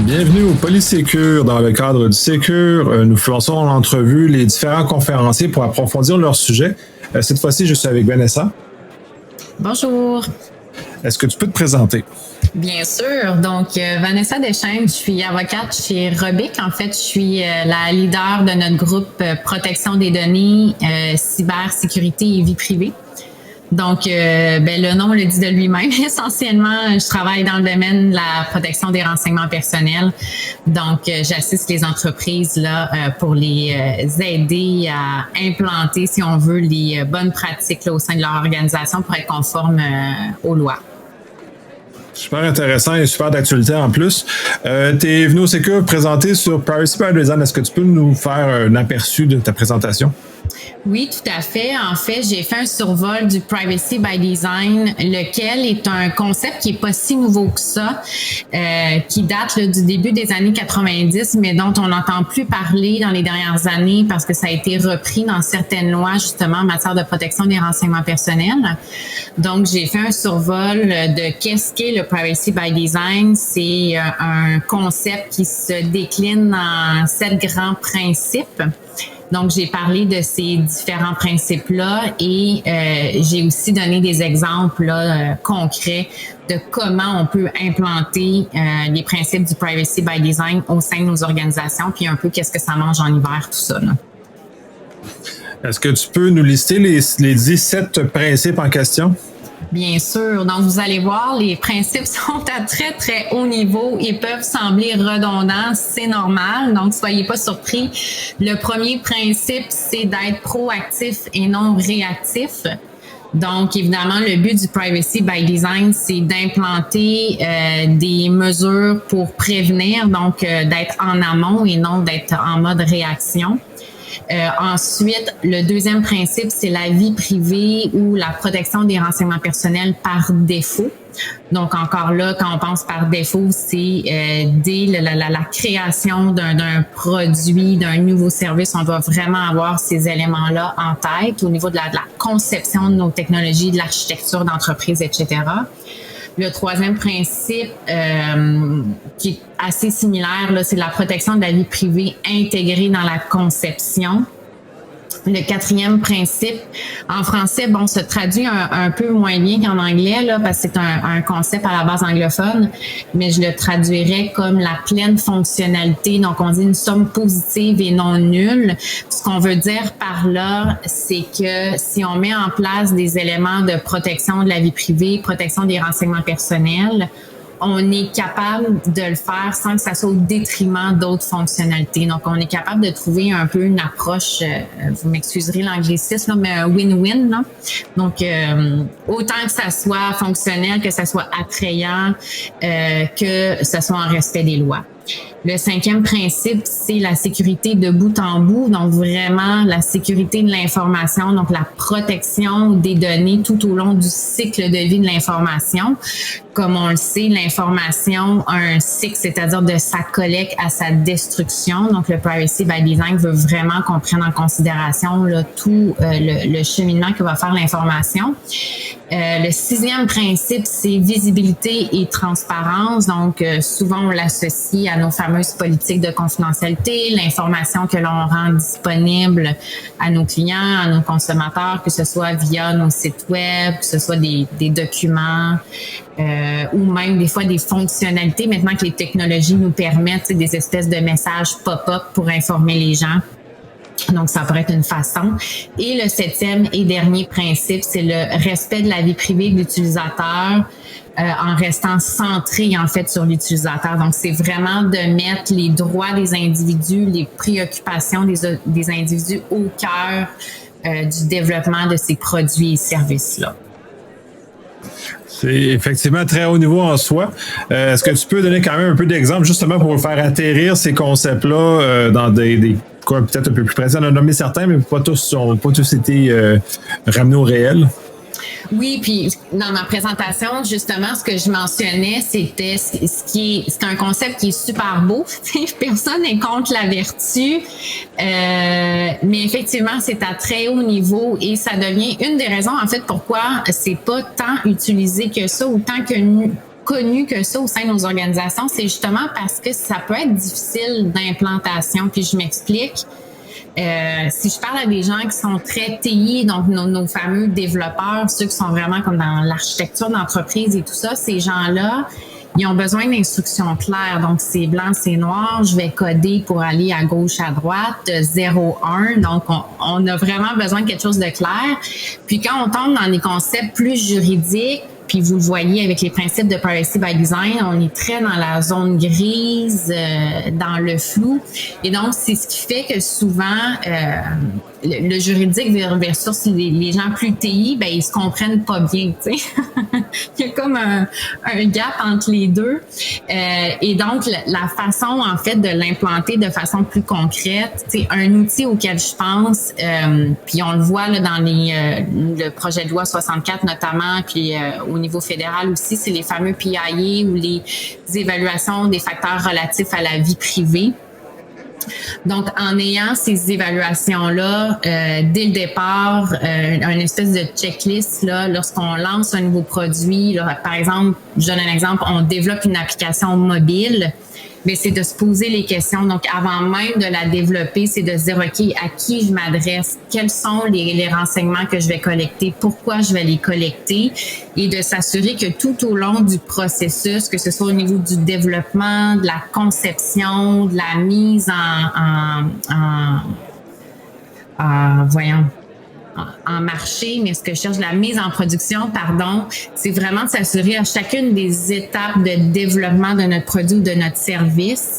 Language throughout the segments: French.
Bienvenue au Polysécure. Dans le cadre du Sécure, nous faisons en entrevue les différents conférenciers pour approfondir leur sujet. Cette fois-ci, je suis avec Vanessa. Bonjour. Est-ce que tu peux te présenter? Bien sûr. Donc, Vanessa Deschênes, je suis avocate chez Robic. En fait, je suis la leader de notre groupe protection des données, cybersécurité et vie privée. Donc, le nom le dit de lui-même. Essentiellement, je travaille dans le domaine de la protection des renseignements personnels. Donc, j'assiste les entreprises là pour les aider à implanter, si on veut, les bonnes pratiques là, au sein de leur organisation pour être conforme aux lois. Super intéressant et super d'actualité en plus. Tu es venu au Sécure présenter sur Privacy by Design. Est-ce que tu peux nous faire un aperçu de ta présentation? Oui, tout à fait. En fait, j'ai fait un survol du Privacy by Design, lequel est un concept qui est pas si nouveau que ça, qui date là, du début des années 90, mais dont on n'entend plus parler dans les dernières années parce que ça a été repris dans certaines lois, justement, en matière de protection des renseignements personnels. Donc, j'ai fait un survol de qu'est-ce qu'est le Privacy by Design. C'est un concept qui se décline en 7 grands principes. Donc, j'ai parlé de ces différents principes-là et j'ai aussi donné des exemples là, concrets de comment on peut implanter les principes du Privacy by Design au sein de nos organisations, puis un peu qu'est-ce que ça mange en hiver, tout ça, là. Est-ce que tu peux nous lister les 17 principes en question? Bien sûr. Donc, vous allez voir, les principes sont à très, très haut niveau. Ils peuvent sembler redondants. C'est normal. Donc, soyez pas surpris. Le premier principe, c'est d'être proactif et non réactif. Donc, évidemment, le but du Privacy by Design, c'est d'implanter des mesures pour prévenir, donc d'être en amont et non d'être en mode réaction. Ensuite, le deuxième principe, c'est la vie privée ou la protection des renseignements personnels par défaut. Donc, encore là, quand on pense par défaut, c'est dès la création d'un produit, d'un nouveau service, on doit vraiment avoir ces éléments-là en tête au niveau de la conception de nos technologies, de l'architecture d'entreprise, etc. Le troisième principe, qui est assez similaire, là, c'est la protection de la vie privée intégrée dans la conception. Le quatrième principe, en français, se traduit un peu moins bien qu'en anglais, là, parce que c'est un concept à la base anglophone, mais je le traduirais comme la pleine fonctionnalité. Donc, on dit une somme positive et non nulle. Ce qu'on veut dire par là, c'est que si on met en place des éléments de protection de la vie privée, protection des renseignements personnels, on est capable de le faire sans que ça soit au détriment d'autres fonctionnalités. Donc, on est capable de trouver un peu une approche, vous m'excuserez l'anglicisme, mais un win-win, là. Donc, autant que ça soit fonctionnel, que ça soit attrayant, que ça soit en respect des lois. Le cinquième principe, c'est la sécurité de bout en bout, donc vraiment la sécurité de l'information, donc la protection des données tout au long du cycle de vie de l'information. Comme on le sait, l'information a un cycle, c'est-à-dire de sa collecte à sa destruction. Donc, le Privacy by Design veut vraiment qu'on prenne en considération là, tout le cheminement que va faire l'information. Le sixième principe, c'est visibilité et transparence. Donc, souvent, on l'associe à nos fameuses politiques de confidentialité, l'information que l'on rend disponible à nos clients, à nos consommateurs, que ce soit via nos sites web, que ce soit des documents, ou même des fois des fonctionnalités. Maintenant que les technologies nous permettent des espèces de messages pop-up pour informer les gens. Donc, ça pourrait être une façon. Et le septième et dernier principe, c'est le respect de la vie privée de l'utilisateur en restant centré, en fait, sur l'utilisateur. Donc, c'est vraiment de mettre les droits des individus, les préoccupations des individus au cœur du développement de ces produits et services-là. C'est effectivement très haut niveau en soi. Est-ce que tu peux donner quand même un peu d'exemples justement pour faire atterrir ces concepts-là dans des cas peut-être un peu plus précis? On a nommé certains, mais pas tous été ramenés au réel. Oui, puis dans ma présentation, justement, ce que je mentionnais, c'était c'est un concept qui est super beau. Personne n'est contre la vertu, mais effectivement, c'est à très haut niveau et ça devient une des raisons, en fait, pourquoi c'est pas tant utilisé que ça, ou tant que connu que ça au sein de nos organisations, c'est justement parce que ça peut être difficile d'implantation. Puis je m'explique. Si je parle à des gens qui sont très TI, donc nos fameux développeurs, ceux qui sont vraiment comme dans l'architecture d'entreprise et tout ça, ces gens-là, ils ont besoin d'instructions claires. Donc, c'est blanc, c'est noir. Je vais coder pour aller à gauche, à droite, de 0-1. Donc, on a vraiment besoin de quelque chose de clair. Puis, quand on tombe dans des concepts plus juridiques, puis vous le voyez avec les principes de Privacy by Design, on est très dans la zone grise, dans le flou. Et donc, c'est ce qui fait que souvent, le juridique versus les gens plus TI, ben ils se comprennent pas bien, tu sais. Il y a comme un gap entre les deux. Et donc, la façon, en fait, de l'implanter de façon plus concrète, c'est un outil auquel je pense, puis on le voit là, dans le projet de loi 64 notamment, puis au niveau fédéral aussi, c'est les fameux PIA ou les évaluations des facteurs relatifs à la vie privée. Donc, en ayant ces évaluations-là, dès le départ, une espèce de checklist, là, lorsqu'on lance un nouveau produit, là, par exemple, je donne un exemple, on développe une application mobile, mais c'est de se poser les questions. Donc, avant même de la développer, c'est de se dire, OK, à qui je m'adresse? Quels sont les renseignements que je vais collecter? Pourquoi je vais les collecter? Et de s'assurer que tout au long du processus, que ce soit au niveau du développement, de la conception, de la mise en marché, mais ce que je cherche, la mise en production, c'est vraiment de s'assurer à chacune des étapes de développement de notre produit ou de notre service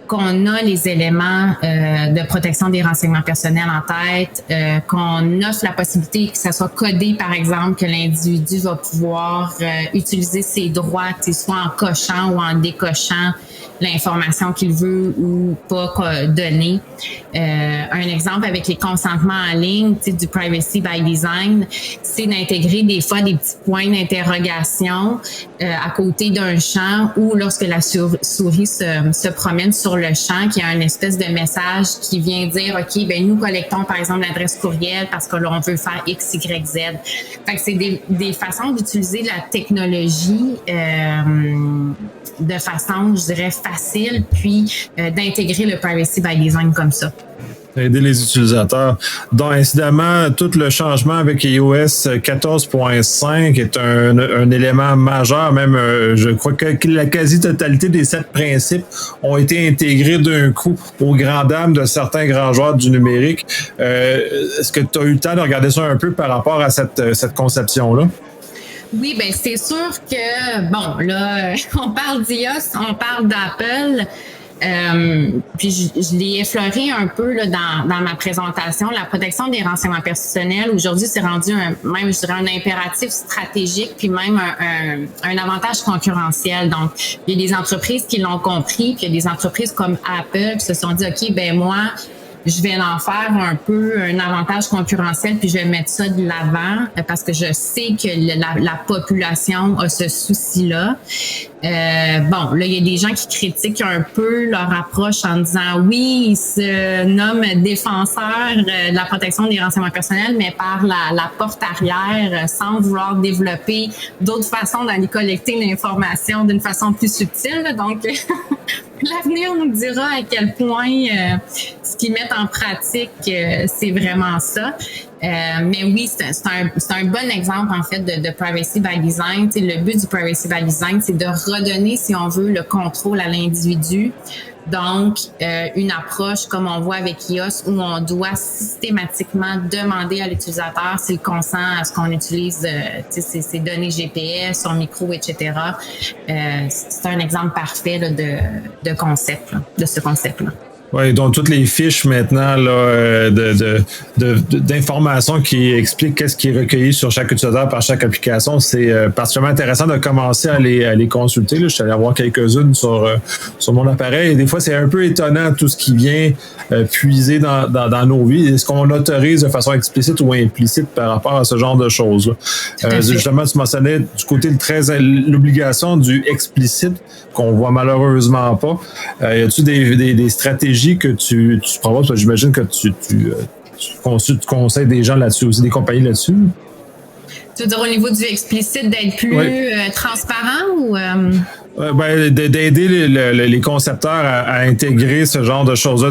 qu'on a les éléments de protection des renseignements personnels en tête, qu'on offre la possibilité que ça soit codé, par exemple, que l'individu va pouvoir utiliser ses droits, soit en cochant ou en décochant l'information qu'il veut ou pas donner. Un exemple avec les consentements en ligne, du Privacy by Design, c'est d'intégrer des fois des petits points d'interrogation à côté d'un champ ou lorsque la souris se promène sur le champ, qu'il y a une espèce de message qui vient dire, OK, ben nous collectons par exemple l'adresse courriel parce que là, on veut faire X, Y, Z. Fait que c'est des façons d'utiliser la technologie de façon, je dirais, facile, puis d'intégrer le Privacy by Design comme ça. Aider les utilisateurs. Donc, incidemment, tout le changement avec iOS 14.5 est un élément majeur. Même, je crois que la quasi-totalité des 7 principes ont été intégrés d'un coup aux grandes dames de certains grands joueurs du numérique. Est-ce que tu as eu le temps de regarder ça un peu par rapport à cette conception-là? Oui, ben c'est sûr que, bon, là, on parle d'iOS, on parle d'Apple. Puis je l'ai effleuré un peu là, dans ma présentation. La protection des renseignements personnels, aujourd'hui, c'est rendu même, je dirais, un impératif stratégique, puis même un avantage concurrentiel. Donc, il y a des entreprises qui l'ont compris, puis il y a des entreprises comme Apple qui se sont dit, OK, ben moi, je vais en faire un peu un avantage concurrentiel, puis je vais mettre ça de l'avant parce que je sais que la population a ce souci-là. Bon, là, il y a des gens qui critiquent un peu leur approche en disant oui, ils se nomment défenseurs de la protection des renseignements personnels, mais par la porte arrière, sans vouloir développer d'autres façons d'aller collecter l'information d'une façon plus subtile. Donc, l'avenir nous dira à quel point ce qu'ils mettent en pratique, c'est vraiment ça. Mais oui, c'est un bon exemple, en fait, de Privacy by Design. T'sais, le but du Privacy by Design, c'est de redonner, si on veut, le contrôle à l'individu. Donc, une approche comme on voit avec iOS où on doit systématiquement demander à l'utilisateur s'il consent à ce qu'on utilise ses données GPS, son micro, etc. C'est un exemple parfait là, de concept, là, de ce concept-là. Oui, donc toutes les fiches maintenant là, d'informations qui expliquent qu'est-ce qui est recueilli sur chaque utilisateur par chaque application, c'est particulièrement intéressant de commencer à les consulter. Là. Je suis allé avoir quelques-unes sur mon appareil et des fois c'est un peu étonnant tout ce qui vient puiser dans nos vies. Est-ce qu'on autorise de façon explicite ou implicite par rapport à ce genre de choses-là? Justement, tu mentionnais du côté l'obligation du explicite qu'on voit malheureusement pas. Y a-t-il des stratégies que tu proposes? Parce que j'imagine que tu conseilles des gens là-dessus aussi, des compagnies là-dessus. Tu veux dire au niveau du explicite d'être plus transparent ou... d'aider les concepteurs à intégrer ce genre de choses-là,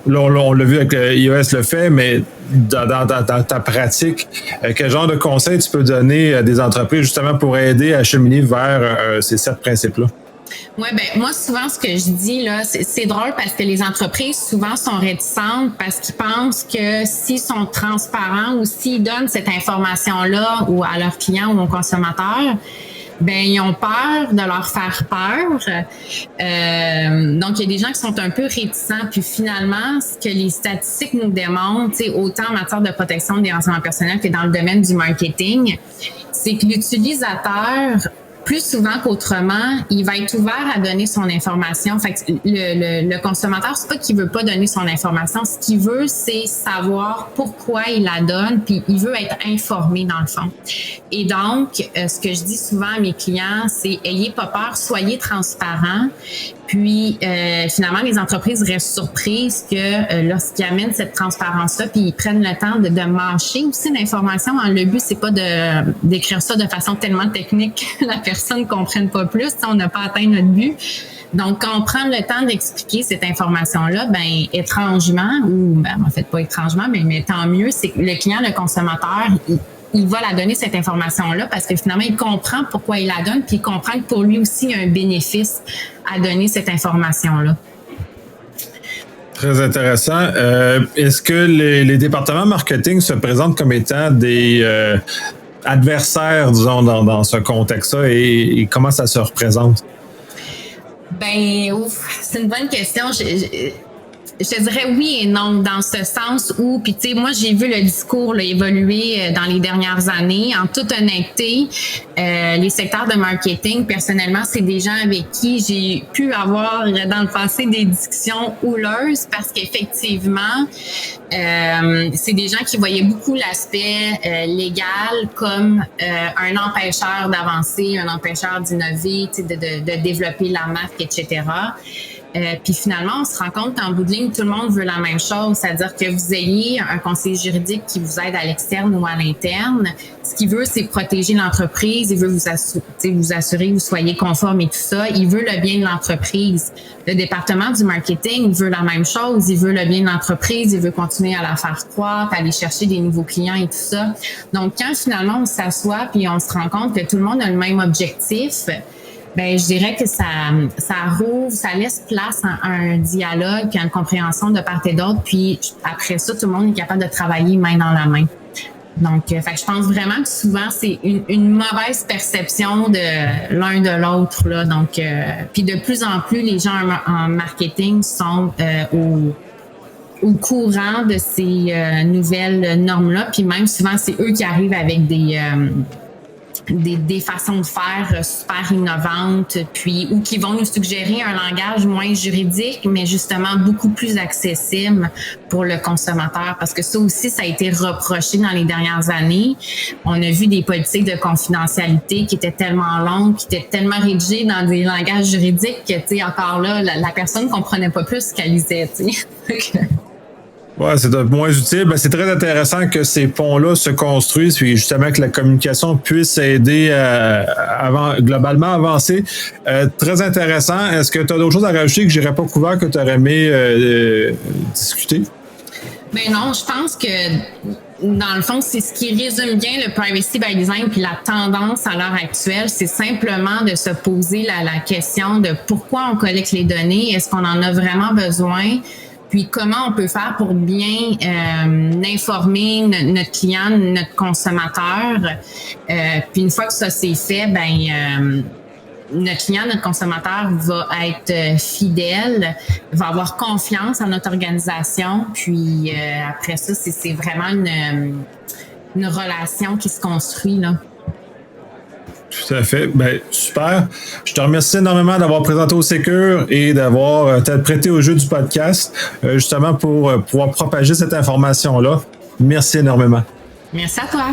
là, on l'a vu avec iOS le fait, mais dans ta pratique, quel genre de conseils tu peux donner à des entreprises justement pour aider à cheminer vers ces 7 principes-là? Oui, ben moi, souvent, ce que je dis, là, c'est drôle parce que les entreprises, souvent, sont réticentes parce qu'ils pensent que s'ils sont transparents ou s'ils donnent cette information-là ou à leurs clients ou aux consommateurs, ben ils ont peur de leur faire peur. Donc, il y a des gens qui sont un peu réticents. Puis finalement, ce que les statistiques nous démontrent, autant en matière de protection des renseignements personnels que dans le domaine du marketing, c'est que l'utilisateur, plus souvent qu'autrement, il va être ouvert à donner son information. Fait que le consommateur, c'est pas qu'il veut pas donner son information. Ce qu'il veut, c'est savoir pourquoi il la donne, puis il veut être informé dans le fond. Et donc, ce que je dis souvent à mes clients, c'est ayez pas peur, soyez transparents. Puis, finalement, les entreprises restent surprises que lorsqu'ils amènent cette transparence-là, puis ils prennent le temps de mâcher aussi l'information. Le but, c'est pas d'écrire ça de façon tellement technique que la personne ne comprenne pas plus. On n'a pas atteint notre but. Donc, quand on prend le temps d'expliquer cette information-là, ben étrangement, ou ben, en fait pas étrangement, mais tant mieux, c'est que le client, le consommateur, il va la donner, cette information-là, parce que finalement, il comprend pourquoi il la donne, puis il comprend que pour lui aussi, il y a un bénéfice à donner cette information-là. Très intéressant. Est-ce que les départements marketing se présentent comme étant des adversaires, disons, dans ce contexte-là, et comment ça se représente? Ben, c'est une bonne question. Je te dirais oui et non, dans ce sens où, puis tu sais, moi j'ai vu le discours là, évoluer dans les dernières années. En toute honnêteté, les secteurs de marketing, personnellement, c'est des gens avec qui j'ai pu avoir dans le passé des discussions houleuses parce qu'effectivement, c'est des gens qui voyaient beaucoup l'aspect légal comme un empêcheur d'avancer, un empêcheur d'innover, de développer la marque, etc. Puis finalement, on se rend compte qu'en bout de ligne, tout le monde veut la même chose, c'est-à-dire que vous ayez un conseiller juridique qui vous aide à l'externe ou à l'interne. Ce qu'il veut, c'est protéger l'entreprise, il veut vous assurer que vous soyez conforme et tout ça. Il veut le bien de l'entreprise. Le département du marketing, il veut la même chose, il veut le bien de l'entreprise, il veut continuer à la faire croître, aller chercher des nouveaux clients et tout ça. Donc, quand finalement on s'assoit puis on se rend compte que tout le monde a le même objectif, ben je dirais que ça rouvre, ça laisse place à un dialogue puis à une compréhension de part et d'autre. Puis après ça, tout le monde est capable de travailler main dans la main. Donc, fait que je pense vraiment que souvent c'est une mauvaise perception de l'un de l'autre là. Donc, puis de plus en plus, les gens en marketing sont au courant de ces nouvelles normes-là. Puis même souvent, c'est eux qui arrivent avec des façons de faire super innovantes, puis ou qui vont nous suggérer un langage moins juridique, mais justement beaucoup plus accessible pour le consommateur. Parce que ça aussi, ça a été reproché dans les dernières années. On a vu des politiques de confidentialité qui étaient tellement longues, qui étaient tellement rédigées dans des langages juridiques que, tu sais, encore là, la personne comprenait pas plus ce qu'elle lisait, tu sais. Ouais, c'est moins utile. Ben, c'est très intéressant que ces ponts-là se construisent, puis justement que la communication puisse aider à globalement avancer. Très intéressant. Est-ce que tu as d'autres choses à rajouter que j'aurais pas couvert, que tu aurais aimé discuter? Ben non, je pense que dans le fond, c'est ce qui résume bien le privacy by design puis la tendance à l'heure actuelle, c'est simplement de se poser la question de pourquoi on collecte les données, est-ce qu'on en a vraiment besoin? Puis comment on peut faire pour bien informer notre client, notre consommateur. Puis une fois que ça c'est fait, ben notre client, notre consommateur va être fidèle, va avoir confiance en notre organisation. Puis après ça, c'est vraiment une relation qui se construit là. Tout à fait. Ben, super. Je te remercie énormément d'avoir présenté au Secure et d'avoir t'être prêté au jeu du podcast, justement pour pouvoir propager cette information-là. Merci énormément. Merci à toi.